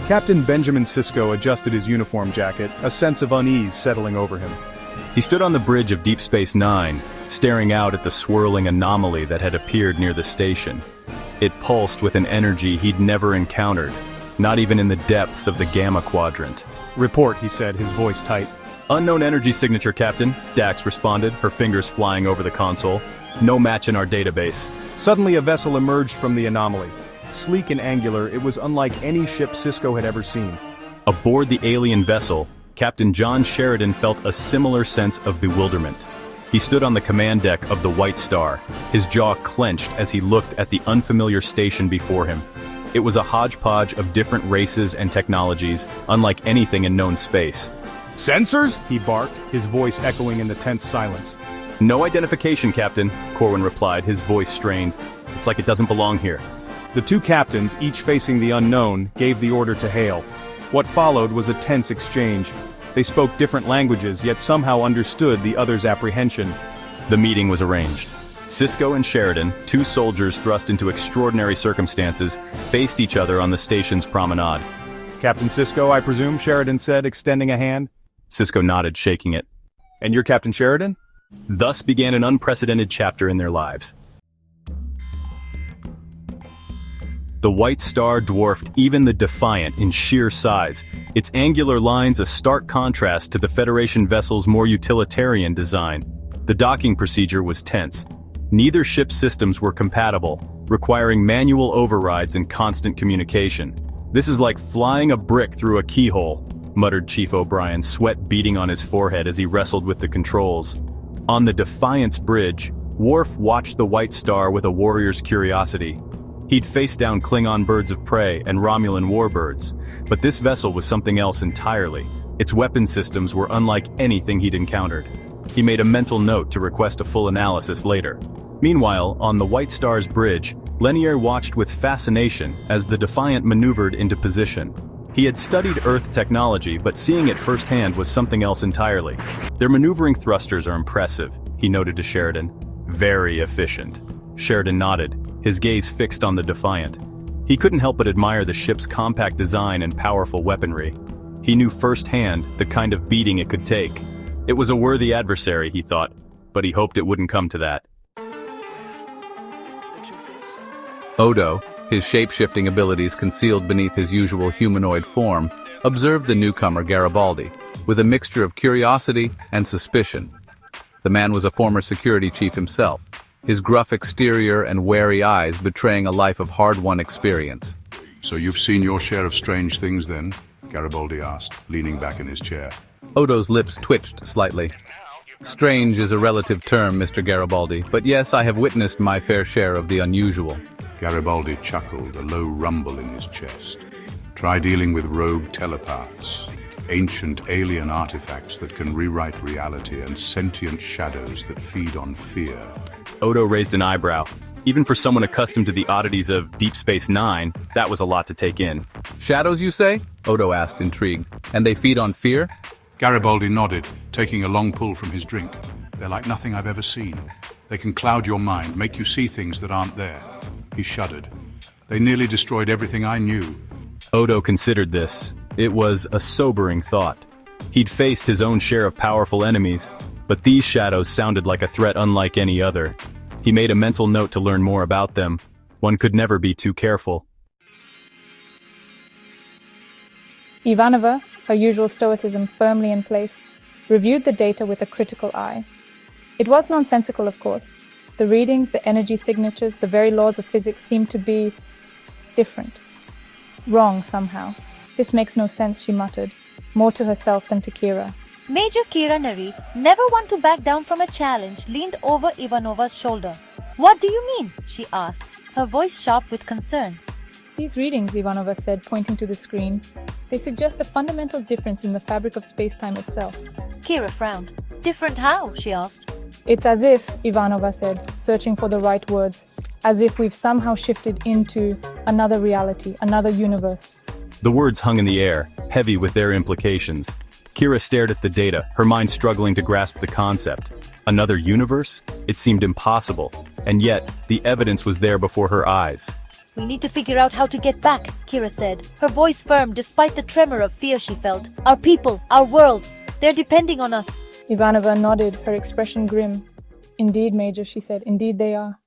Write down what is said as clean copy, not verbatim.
Captain Benjamin Sisko adjusted his uniform jacket, a sense of unease settling over him. He stood on the bridge of Deep Space Nine, staring out at the swirling anomaly that had appeared near the station. It pulsed with an energy he'd never encountered, not even in the depths of the Gamma Quadrant. "Report," he said, his voice tight. "Unknown energy signature, Captain," Dax responded, her fingers flying over the console. "No match in our database." Suddenly a vessel emerged from the anomaly. Sleek and angular, it was unlike any ship Sisko had ever seen. Aboard the alien vessel, Captain John Sheridan felt a similar sense of bewilderment. He stood on the command deck of the White Star, his jaw clenched as he looked at the unfamiliar station before him. It was a hodgepodge of different races and technologies, unlike anything in known space. "Sensors?" he barked, his voice echoing in the tense silence. "No identification, Captain," Corwin replied, his voice strained. "It's like it doesn't belong here." The two captains, each facing the unknown, gave the order to hail. What followed was a tense exchange. They spoke different languages, yet somehow understood the other's apprehension. The meeting was arranged. Sisko and Sheridan, two soldiers thrust into extraordinary circumstances, faced each other on the station's promenade. "Captain Sisko, I presume," Sheridan said, extending a hand. Sisko nodded, shaking it. "And you're Captain Sheridan?" Thus began an unprecedented chapter in their lives. The White Star dwarfed even the Defiant in sheer size, its angular lines a stark contrast to the Federation vessel's more utilitarian design. The docking procedure was tense. Neither ship's systems were compatible, requiring manual overrides and constant communication. "This is like flying a brick through a keyhole," muttered Chief O'Brien, sweat beading on his forehead as he wrestled with the controls. On the Defiant's bridge, Worf watched the White Star with a warrior's curiosity. He'd faced down Klingon birds of prey and Romulan warbirds, but this vessel was something else entirely. Its weapon systems were unlike anything he'd encountered. He made a mental note to request a full analysis later. Meanwhile, on the White Star's bridge, Lenier watched with fascination as the Defiant maneuvered into position. He had studied Earth technology, but seeing it firsthand was something else entirely. "Their maneuvering thrusters are impressive," he noted to Sheridan. "Very efficient." Sheridan nodded, his gaze fixed on the Defiant. He couldn't help but admire the ship's compact design and powerful weaponry. He knew firsthand the kind of beating it could take. It was a worthy adversary, he thought, but he hoped it wouldn't come to that. Odo, his shape-shifting abilities concealed beneath his usual humanoid form, observed the newcomer Garibaldi, with a mixture of curiosity and suspicion. The man was a former security chief himself, his gruff exterior and wary eyes betraying a life of hard-won experience. "So you've seen your share of strange things then?" Garibaldi asked, leaning back in his chair. Odo's lips twitched slightly. "Strange is a relative term, Mr. Garibaldi, but yes, I have witnessed my fair share of the unusual." Garibaldi chuckled, a low rumble in his chest. "Try dealing with rogue telepaths, ancient alien artifacts that can rewrite reality and sentient shadows that feed on fear." Odo raised an eyebrow. Even for someone accustomed to the oddities of Deep Space Nine, that was a lot to take in. "Shadows, you say?" Odo asked, intrigued. "And they feed on fear?" Garibaldi nodded, taking a long pull from his drink. "They're like nothing I've ever seen. They can cloud your mind, make you see things that aren't there." He shuddered. "They nearly destroyed everything I knew." Odo considered this. It was a sobering thought. He'd faced his own share of powerful enemies, but these shadows sounded like a threat unlike any other. He made a mental note to learn more about them. One could never be too careful. Ivanova, her usual stoicism firmly in place, reviewed the data with a critical eye. It was nonsensical, of course. The readings, the energy signatures, the very laws of physics seemed to be different. Wrong, somehow. "This makes no sense," she muttered, more to herself than to Kira. Major Kira Nerys, never one to back down from a challenge, leaned over Ivanova's shoulder. "What do you mean?" she asked, her voice sharp with concern. "These readings," Ivanova said, pointing to the screen, "they suggest a fundamental difference in the fabric of space-time itself." Kira frowned. "Different how?" she asked. "It's as if," Ivanova said, searching for the right words, "as if we've somehow shifted into another reality, another universe." The words hung in the air, heavy with their implications. Kira stared at the data, her mind struggling to grasp the concept. Another universe? It seemed impossible, and yet, the evidence was there before her eyes. We need to figure out how to get back, Kira said, her voice firm despite the tremor of fear she felt. Our people, our worlds, they're depending on us. Ivanova nodded, her expression grim. Indeed, Major, she said. Indeed they are.